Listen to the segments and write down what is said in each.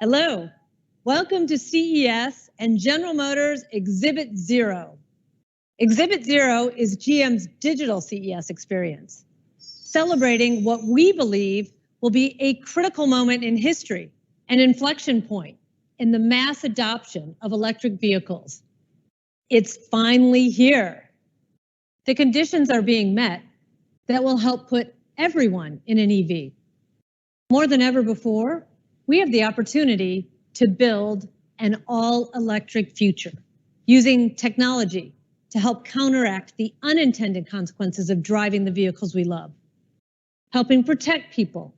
Hello, welcome to CES and General Motors Exhibit Zero. Exhibit Zero is GM's digital CES experience, celebrating what we believe will be a critical moment in history, an inflection point in the mass adoption of electric vehicles. It's finally here. The conditions are being met that will help put everyone in an EV. More than ever before, we have the opportunity to build an all-electric future using technology to help counteract the unintended consequences of driving the vehicles we love, helping protect people,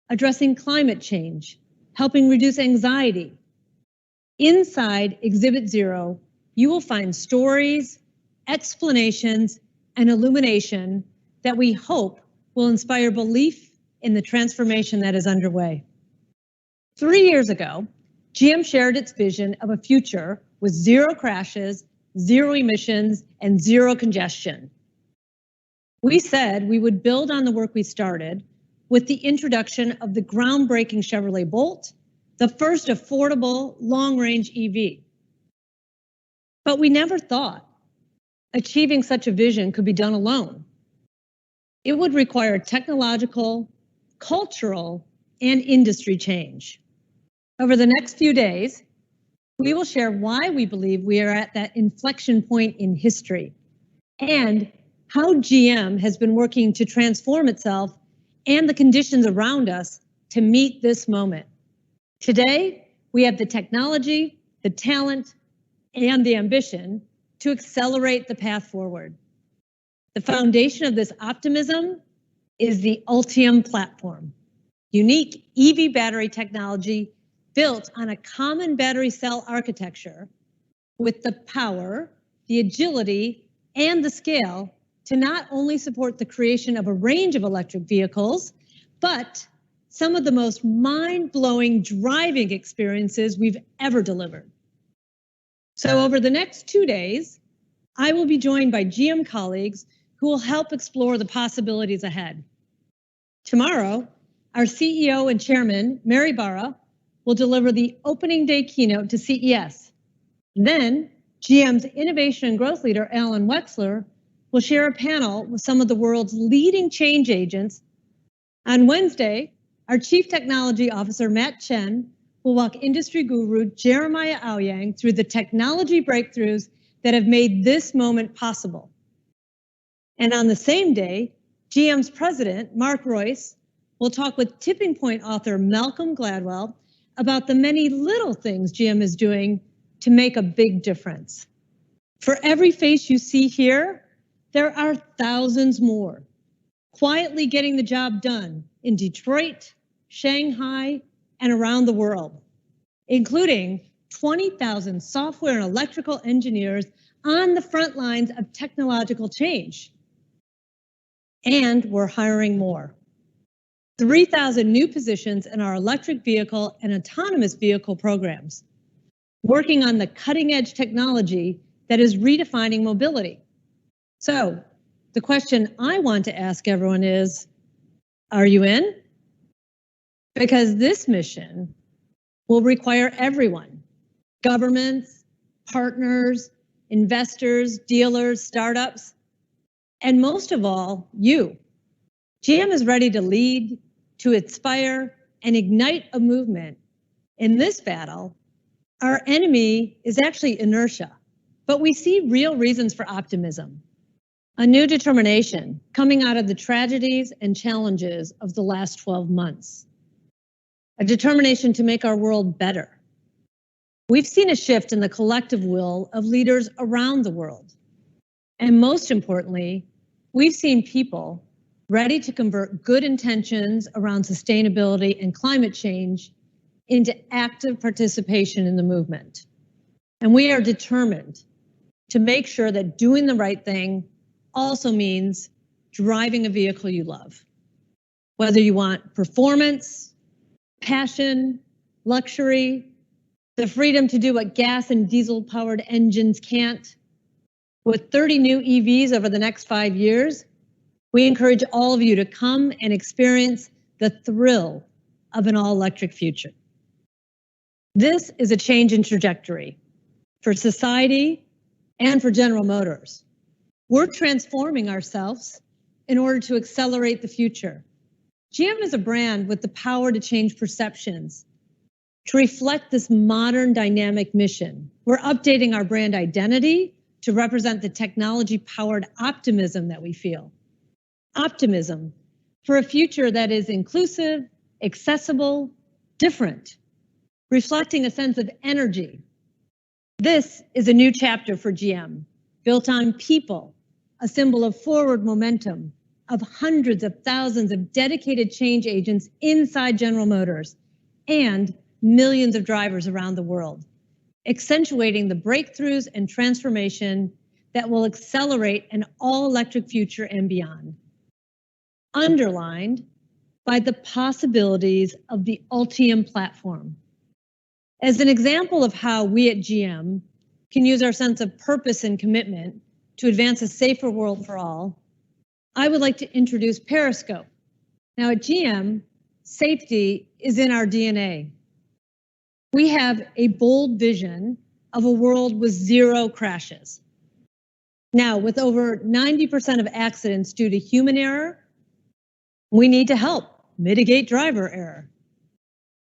addressing climate change, helping reduce anxiety. Inside Exhibit Zero, you will find stories, explanations, and illumination that we hope will inspire belief in the transformation that is underway. 3 years ago, GM shared its vision of a future with zero crashes, zero emissions, and zero congestion. We said we would build on the work we started with the introduction of the groundbreaking Chevrolet Bolt, the first affordable long-range EV. But we never thought achieving such a vision could be done alone. It would require technological, cultural, and industry change. Over the next few days, we will share why we believe we are at that inflection point in history and how GM has been working to transform itself and the conditions around us to meet this moment. Today, we have the technology, the talent, and the ambition to accelerate the path forward. The foundation of this optimism is the ultim platform, unique EV battery technology built on a common battery cell architecture with the power, the agility, and the scale to not only support the creation of a range of electric vehicles, but some of the most mind-blowing driving experiences we've ever delivered. So over the next 2 days, I will be joined by GM colleagues who will help explore the possibilities ahead. Tomorrow, our CEO and chairman, Mary Barra, will deliver the opening day keynote to CES. Then, GM's innovation and growth leader, Alan Wexler, will share a panel with some of the world's leading change agents. On Wednesday, our Chief Technology Officer, Matt Chen, will walk industry guru Jeremiah Aoyang through the technology breakthroughs that have made this moment possible. And on the same day, GM's president, Mark Royce, will talk with Tipping Point author Malcolm Gladwell about the many little things GM is doing to make a big difference. For every face you see here, there are thousands more, quietly getting the job done in Detroit, Shanghai, and around the world, including 20,000 software and electrical engineers on the front lines of technological change. And we're hiring more. 3,000 new positions in our electric vehicle and autonomous vehicle programs, working on the cutting edge technology that is redefining mobility. So the question I want to ask everyone is, are you in? Because this mission will require everyone, governments, partners, investors, dealers, startups, and most of all, you. GM is ready to lead, to inspire, and ignite a movement. In this battle, our enemy is actually inertia, but we see real reasons for optimism. A new determination coming out of the tragedies and challenges of the last 12 months. A determination to make our world better. We've seen a shift in the collective will of leaders around the world. And most importantly, we've seen people ready to convert good intentions around sustainability and climate change into active participation in the movement. And we are determined to make sure that doing the right thing also means driving a vehicle you love. Whether you want performance, passion, luxury, the freedom to do what gas and diesel powered engines can't. With 30 new EVs over the next 5 years, we encourage all of you to come and experience the thrill of an all-electric future. This is a change in trajectory for society and for General Motors. We're transforming ourselves in order to accelerate the future. GM is a brand with the power to change perceptions, to reflect this modern dynamic mission. We're updating our brand identity to represent the technology-powered optimism that we feel. Optimism for a future that is inclusive, accessible, different, reflecting a sense of energy. This is a new chapter for GM, built on people, a symbol of forward momentum, of hundreds of thousands of dedicated change agents inside General Motors, and millions of drivers around the world, accentuating the breakthroughs and transformation that will accelerate an all-electric future and beyond. Underlined by the possibilities of the ultim platform. As an example of how we at GM can use our sense of purpose and commitment to advance a safer world for all, I would like to introduce Periscope. Now at GM, safety is in our DNA. We have a bold vision of a world with zero crashes. Now, with over 90% of accidents due to human error, we need to help mitigate driver error,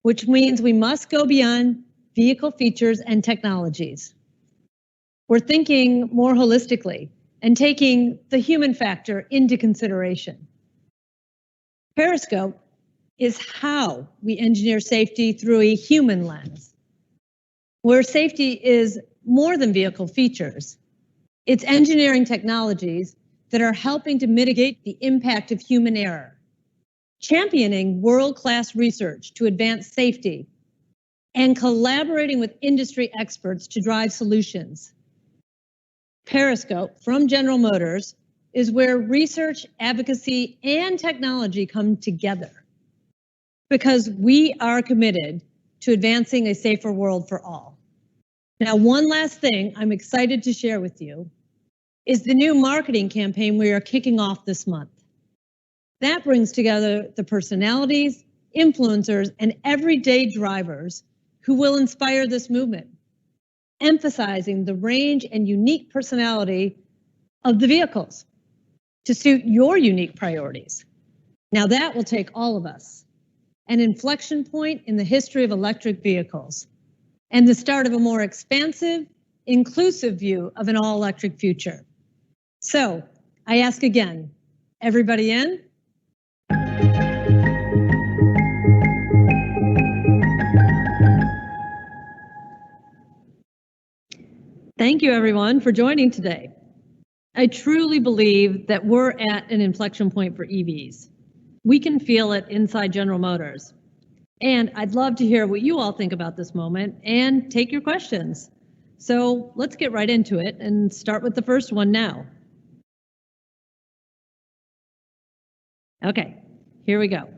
which means we must go beyond vehicle features and technologies. We're thinking more holistically and taking the human factor into consideration. Periscope is how we engineer safety through a human lens, where safety is more than vehicle features. It's engineering technologies that are helping to mitigate the impact of human error, championing world-class research to advance safety, and collaborating with industry experts to drive solutions. Periscope from General Motors is where research, advocacy, and technology come together, because we are committed to advancing a safer world for all. Now, one last thing I'm excited to share with you is the new marketing campaign we are kicking off this month. That brings together the personalities, influencers, and everyday drivers who will inspire this movement, emphasizing the range and unique personality of the vehicles to suit your unique priorities. Now that will take all of us, an inflection point in the history of electric vehicles, and the start of a more expansive, inclusive view of an all-electric future. So I ask again, everybody in? Thank you everyone for joining today. I truly believe that we're at an inflection point for EVs. We can feel it inside General Motors. And I'd love to hear what you all think about this moment and take your questions. So let's get right into it and start with the first one now. Okay, here we go.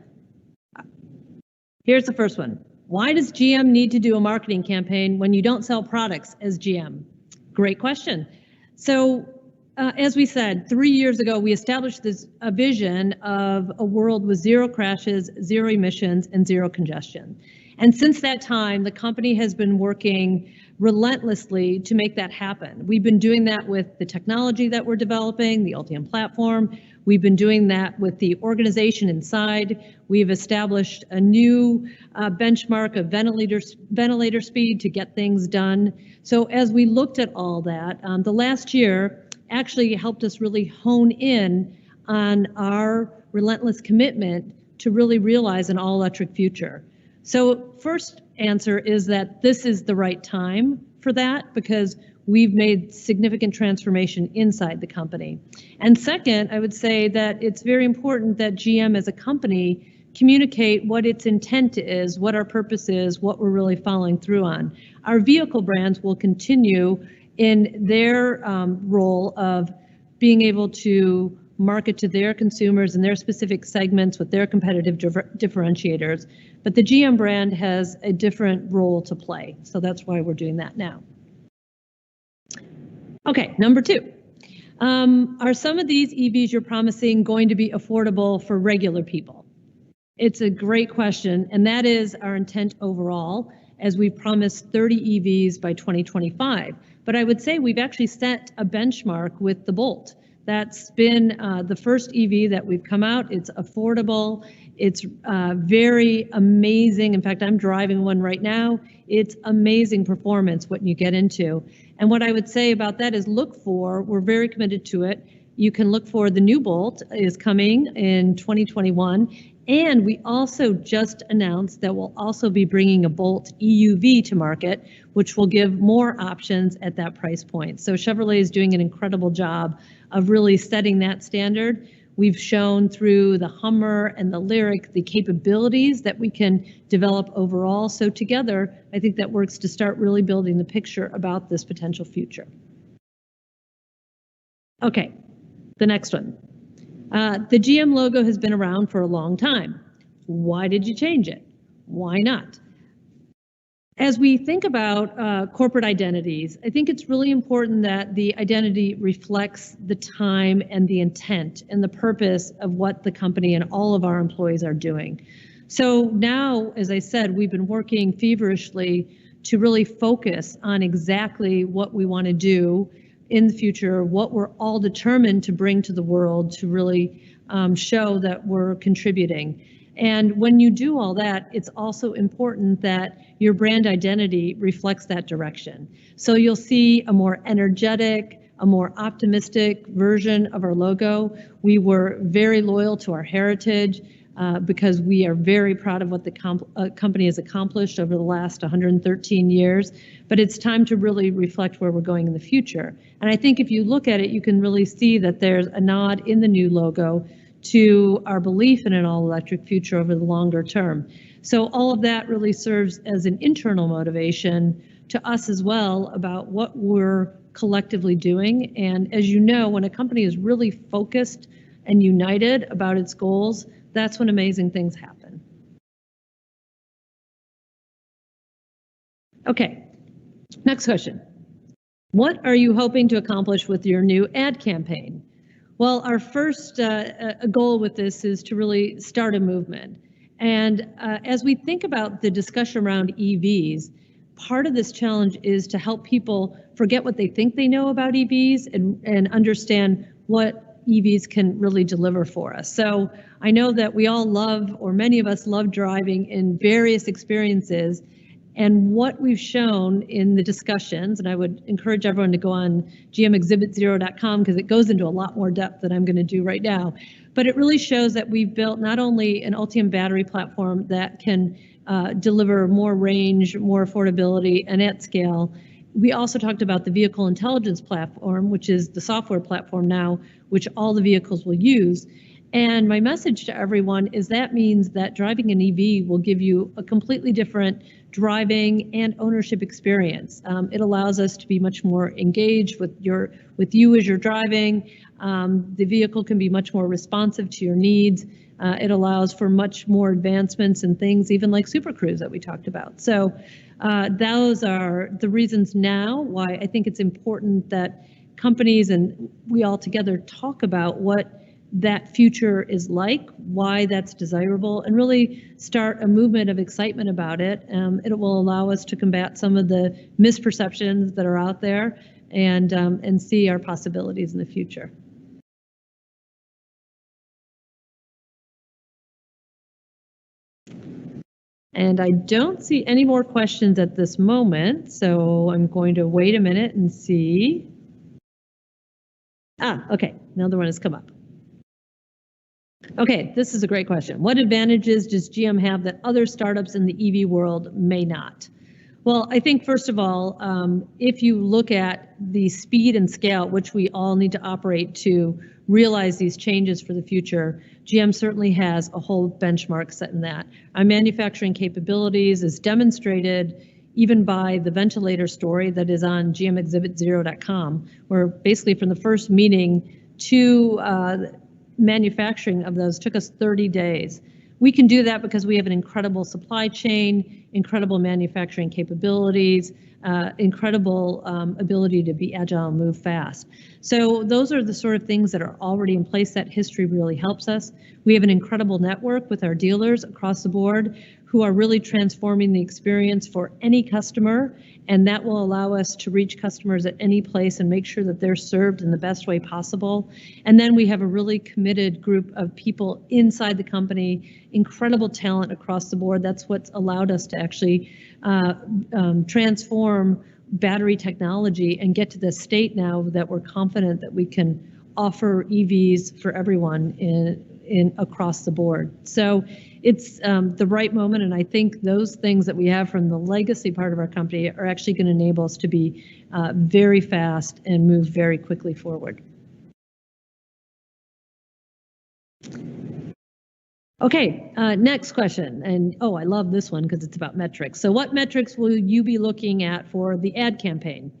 Here's the first one. Why does GM need to do a marketing campaign when you don't sell products as GM? Great question. So as we said, 3 years ago, we established a vision of a world with zero crashes, zero emissions, and zero congestion. And since that time, the company has been working relentlessly to make that happen. We've been doing that with the technology that we're developing, the ultim platform. We've been doing that with the organization inside. We've established a new benchmark of ventilator speed to get things done. So as we looked at all that, the last year actually helped us really hone in on our relentless commitment to really realize an all-electric future. So first answer is that this is the right time for that, because we've made significant transformation inside the company. And second, I would say that it's very important that GM as a company communicate what its intent is, what our purpose is, what we're really following through on. Our vehicle brands will continue in their role of being able to market to their consumers and their specific segments with their competitive differentiators. But the GM brand has a different role to play. So that's why we're doing that now. Okay, number two. Are some of these EVs you're promising going to be affordable for regular people? It's a great question, and that is our intent overall. as we promised 30 EVs by 2025. But I would say we've actually set a benchmark with the Bolt. That's been the first EV that we've come out. It's affordable. It's very amazing. In fact, I'm driving one right now. It's amazing performance what you get into. And what I would say about that is we're very committed to it. You can look for the new Bolt is coming in 2021. And we also just announced that we'll also be bringing a Bolt EUV to market, which will give more options at that price point. So Chevrolet is doing an incredible job of really setting that standard. We've shown through the Hummer and the Lyriq the capabilities that we can develop overall. So together, I think that works to start really building the picture about this potential future. Okay, the next one. The GM logo has been around for a long time. Why did you change it? Why not? As we think about corporate identities, I think it's really important that the identity reflects the time and the intent and the purpose of what the company and all of our employees are doing. So now, as I said, we've been working feverishly to really focus on exactly what we want to do in the future, what we're all determined to bring to the world to really show that we're contributing. And when you do all that, it's also important that your brand identity reflects that direction. So you'll see a more energetic, a more optimistic version of our logo. We were very loyal to our heritage because we are very proud of what the company has accomplished over the last 113 years. But it's time to really reflect where we're going in the future. And I think if you look at it, you can really see that there's a nod in the new logo to our belief in an all-electric future over the longer term. So all of that really serves as an internal motivation to us as well about what we're collectively doing. And as you know, when a company is really focused and united about its goals, that's when amazing things happen. Okay, next question. What are you hoping to accomplish with your new ad campaign? Well, our first goal with this is to really start a movement. And as we think about the discussion around EVs, part of this challenge is to help people forget what they think they know about EVs and understand what EVs can really deliver for us. So I know that we all love, or many of us love driving in various experiences. And what we've shown in the discussions, and I would encourage everyone to go on gmexhibit0.com because it goes into a lot more depth than I'm going to do right now. But it really shows that we've built not only an ultim battery platform that can deliver more range, more affordability, and at scale. We also talked about the vehicle intelligence platform, which is the software platform now, which all the vehicles will use. And my message to everyone is that means that driving an EV will give you a completely different driving and ownership experience. It allows us to be much more engaged with you as you're driving. The vehicle can be much more responsive to your needs. It allows for much more advancements in things, even like Super Cruise that we talked about. So those are the reasons now why I think it's important that companies and we all together talk about what that future is like, why that's desirable, and really start a movement of excitement about it. It will allow us to combat some of the misperceptions that are out there and see our possibilities in the future. And I don't see any more questions at this moment, so I'm going to wait a minute and see. Okay, another one has come up. Okay, this is a great question. What advantages does GM have that other startups in the EV world may not? Well, I think first of all, if you look at the speed and scale at which we all need to operate to realize these changes for the future, GM certainly has a whole benchmark set in that. Our manufacturing capabilities is demonstrated even by the ventilator story that is on gmexhibit0.com, where basically from the first meeting to manufacturing of those took us 30 days. We can do that because we have an incredible supply chain, incredible manufacturing capabilities, incredible ability to be agile and move fast. So those are the sort of things that are already in place. That history really helps us. We have an incredible network with our dealers across the board who are really transforming the experience for any customer, and that will allow us to reach customers at any place and make sure that they're served in the best way possible. And then we have a really committed group of people inside the company, incredible talent across the board. That's what's allowed us to actually transform battery technology and get to the state now that we're confident that we can offer EVs for everyone in across the board. So it's the right moment, and I think those things that we have from the legacy part of our company are actually going to enable us to be very fast and move very quickly forward. Okay, next question. And oh, I love this one because it's about metrics. So what metrics will you be looking at for the ad campaign?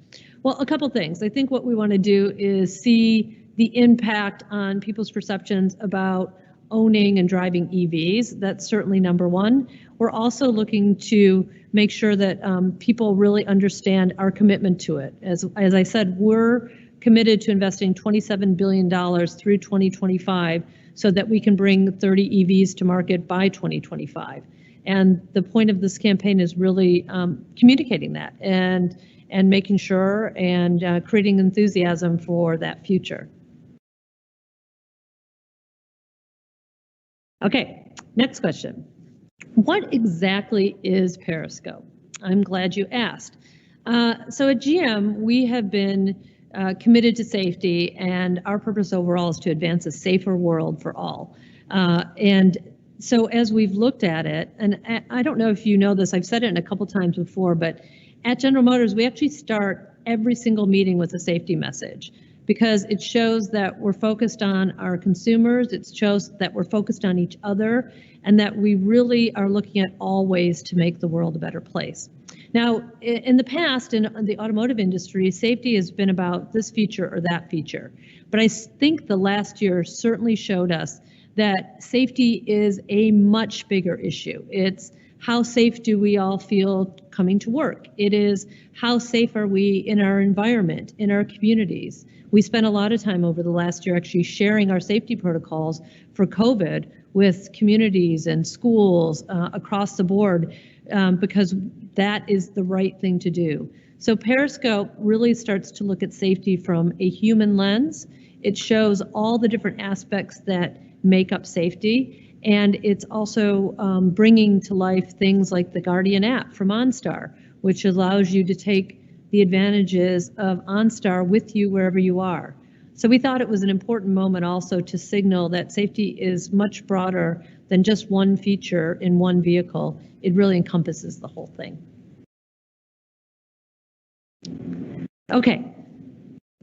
Well, a couple things. I think what we want to do is see the impact on people's perceptions about owning and driving EVs. That's certainly number one. We're also looking to make sure that people really understand our commitment to it. As I said, we're committed to investing $27 billion through 2025 so that we can bring 30 EVs to market by 2025. And the point of this campaign is really communicating that and making sure and creating enthusiasm for that future. Okay, next question. What exactly is Periscope? I'm glad you asked. So at GM, we have been committed to safety, and our purpose overall is to advance a safer world for all. And so as we've looked at it, and I don't know if you know this, I've said it a couple times before, but at General Motors, we actually start every single meeting with a safety message, because it shows that we're focused on our consumers, it shows that we're focused on each other, and that we really are looking at all ways to make the world a better place. Now, in the past, in the automotive industry, safety has been about this feature or that feature. But I think the last year certainly showed us that safety is a much bigger issue. It's how safe do we all feel coming to work? It is how safe are we in our environment, in our communities? We spent a lot of time over the last year actually sharing our safety protocols for COVID with communities and schools across the board because that is the right thing to do. So Periscope really starts to look at safety from a human lens. It shows all the different aspects that make up safety, and it's also bringing to life things like the Guardian app from OnStar, which allows you to take the advantages of OnStar with you wherever you are. So we thought it was an important moment also to signal that safety is much broader than just one feature in one vehicle. It really encompasses the whole thing. Okay,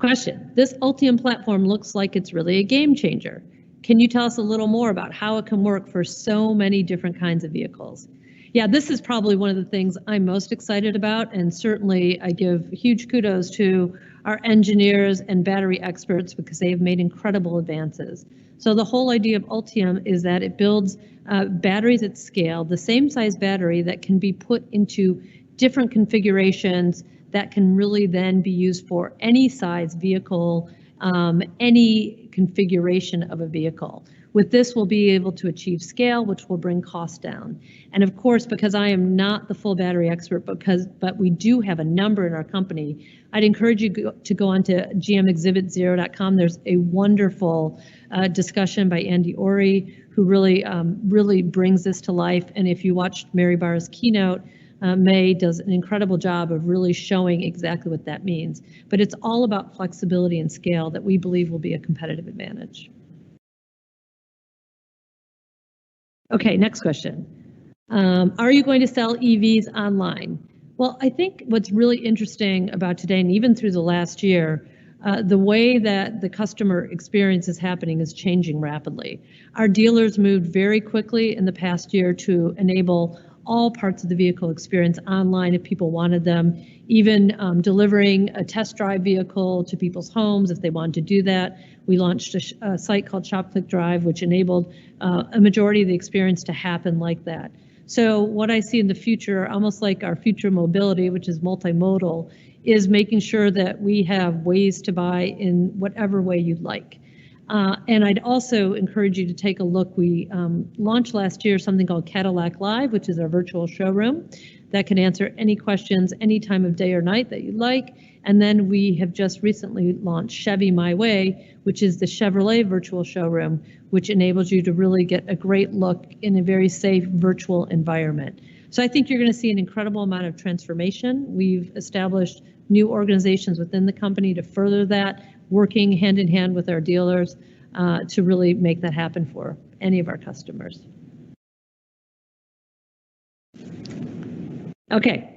question. This Ultium platform looks like it's really a game changer. Can you tell us a little more about how it can work for so many different kinds of vehicles? Yeah, this is probably one of the things I'm most excited about, and certainly I give huge kudos to our engineers and battery experts because they have made incredible advances. So the whole idea of Ultium is that it builds batteries at scale, the same size battery that can be put into different configurations that can really then be used for any size vehicle, any configuration of a vehicle. With this, we'll be able to achieve scale, which will bring costs down. And of course, because I am not the full battery expert, but we do have a number in our company, I'd encourage you to go onto gmexhibit0.com. There's a wonderful discussion by Andy Ori, who really brings this to life. And if you watched Mary Barra's keynote, May does an incredible job of really showing exactly what that means. But it's all about flexibility and scale that we believe will be a competitive advantage. Okay, next question. Are you going to sell EVs online? Well, I think what's really interesting about today, and even through the last year, the way that the customer experience is happening is changing rapidly. Our dealers moved very quickly in the past year to enable all parts of the vehicle experience online if people wanted them, even delivering a test drive vehicle to people's homes if they wanted to do that. We launched a site called Shop Click Drive, which enabled a majority of the experience to happen like that. So what I see in the future, almost like our future mobility, which is multimodal, is making sure that we have ways to buy in whatever way you'd like. And I'd also encourage you to take a look. We launched last year something called Cadillac Live, which is our virtual showroom that can answer any questions any time of day or night that you like. And then we have just recently launched Chevy My Way, which is the Chevrolet virtual showroom, which enables you to really get a great look in a very safe virtual environment. So I think you're going to see an incredible amount of transformation. We've established new organizations within the company to further that, working hand in hand with our dealers to really make that happen for any of our customers. Okay,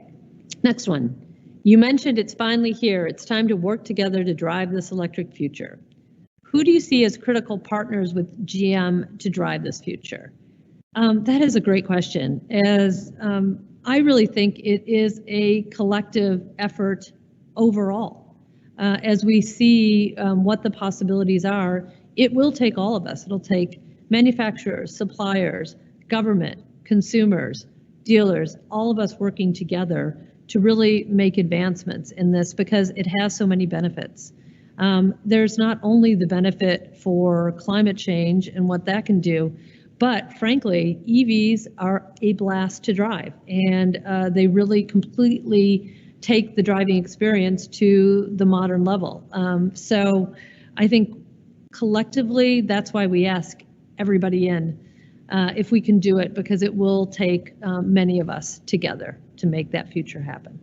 next one. You mentioned it's finally here. It's time to work together to drive this electric future. Who do you see as critical partners with GM to drive this future? That is a great question. As I really think it is a collective effort overall. As we see what the possibilities are, it will take all of us. It'll take manufacturers, suppliers, government, consumers, dealers, all of us working together to really make advancements in this because it has so many benefits. There's not only the benefit for climate change and what that can do, but frankly, EVs are a blast to drive, and they really completely take the driving experience to the modern level. So I think collectively, that's why we ask everybody in if we can do it, because it will take many of us together to make that future happen.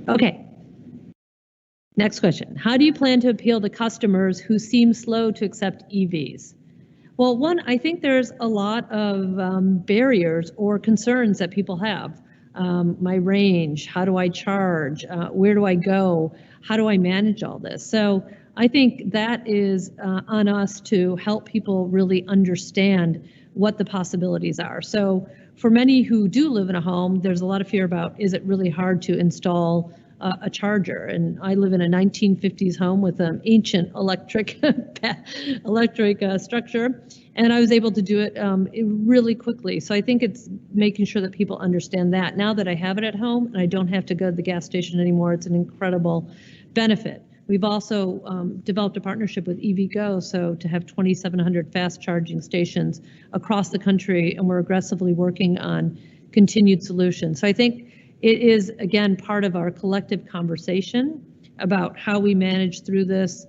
Okay. Next question. How do you plan to appeal to customers who seem slow to accept EVs? Well, one, I think there's a lot of barriers or concerns that people have. My range, how do I charge, where do I go, how do I manage all this? So I think that is on us to help people really understand what the possibilities are. So for many who do live in a home, there's a lot of fear about, is it really hard to install a charger? And I live in a 1950s home with an ancient electric structure, and I was able to do it really quickly. So I think it's making sure that people understand that. Now that I have it at home and I don't have to go to the gas station anymore, it's an incredible benefit. We've also developed a partnership with EVgo, so to have 2,700 fast charging stations across the country, and we're aggressively working on continued solutions. So I think it is, again, part of our collective conversation about how we manage through this,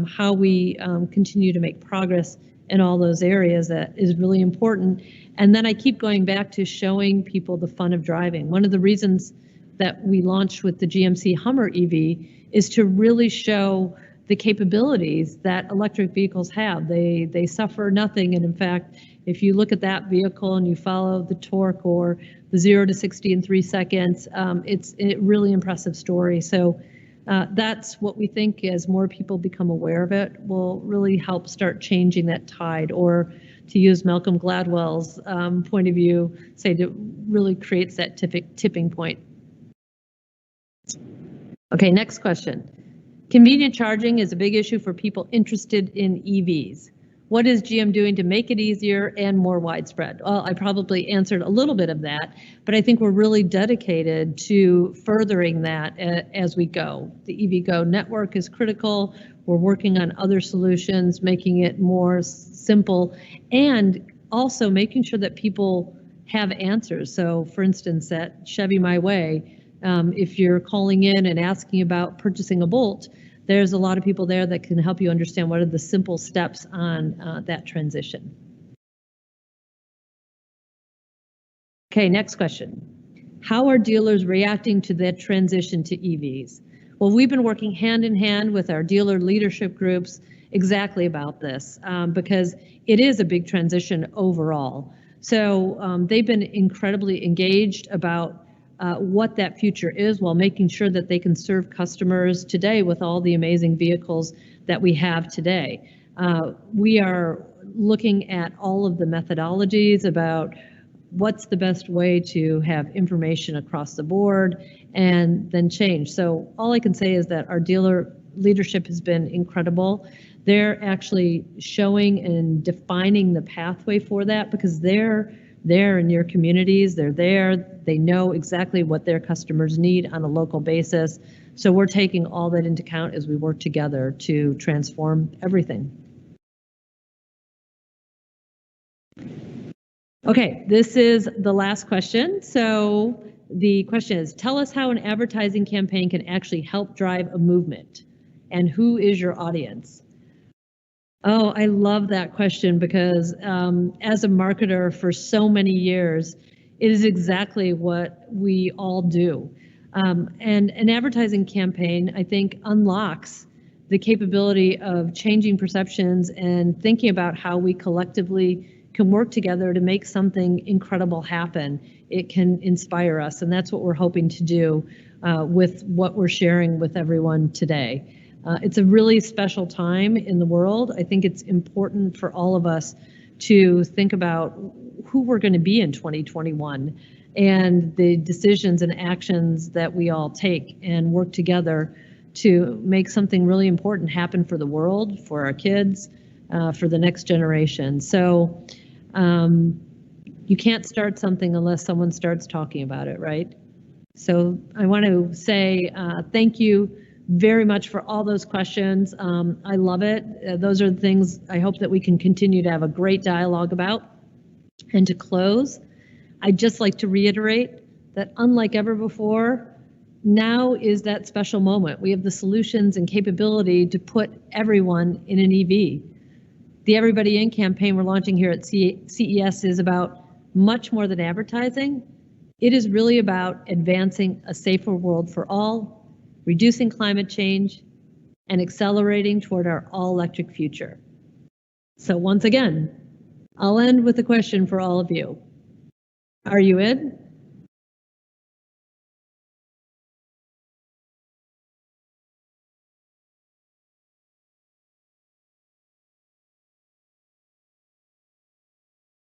how we continue to make progress in all those areas that is really important. And then I keep going back to showing people the fun of driving. One of the reasons that we launched with the GMC Hummer EV is to really show the capabilities that electric vehicles have. They suffer nothing, and in fact, if you look at that vehicle and you follow the torque or the 0 to 60 in 3 seconds, it's a really impressive story. So that's what we think, as more people become aware of it, will really help start changing that tide, or to use Malcolm Gladwell's point of view, say that really creates that tipping point. Okay, next question. Convenient charging is a big issue for people interested in EVs. What is GM doing to make it easier and more widespread? Well, I probably answered a little bit of that, but I think we're really dedicated to furthering that as we go. The EVgo network is critical. We're working on other solutions, making it more simple, and also making sure that people have answers. So for instance, at Chevy My Way, if you're calling in and asking about purchasing a Bolt, there's a lot of people there that can help you understand what are the simple steps on that transition. Okay, next question. How are dealers reacting to that transition to EVs? Well, we've been working hand in hand with our dealer leadership groups exactly about this because it is a big transition overall. So they've been incredibly engaged about what that future is, while making sure that they can serve customers today with all the amazing vehicles that we have today. We are looking at all of the methodologies about what's the best way to have information across the board and then change. So all I can say is that our dealer leadership has been incredible. They're actually showing and defining the pathway for that, because they're there in your communities, they're there, they know exactly what their customers need on a local basis. So we're taking all that into account as we work together to transform everything. Okay, this is the last question. So the question is, tell us how an advertising campaign can actually help drive a movement, and who is your audience? Oh, I love that question because as a marketer for so many years, it is exactly what we all do. And an advertising campaign, I think, unlocks the capability of changing perceptions and thinking about how we collectively can work together to make something incredible happen. It can inspire us, and that's what we're hoping to do with what we're sharing with everyone today. It's a really special time in the world. I think it's important for all of us to think about who we're going to be in 2021 and the decisions and actions that we all take and work together to make something really important happen for the world, for our kids, for the next generation. So you can't start something unless someone starts talking about it, right? So I want to say thank you very much for all those questions. I love it. Those are the things I hope that we can continue to have a great dialogue about. And to close, I'd just like to reiterate that unlike ever before, now is that special moment. We have the solutions and capability to put everyone in an EV. The Everybody In campaign we're launching here at CES is about much more than advertising. It is really about advancing a safer world for all, reducing climate change, and accelerating toward our all-electric future. So once again, I'll end with a question for all of you. Are you in?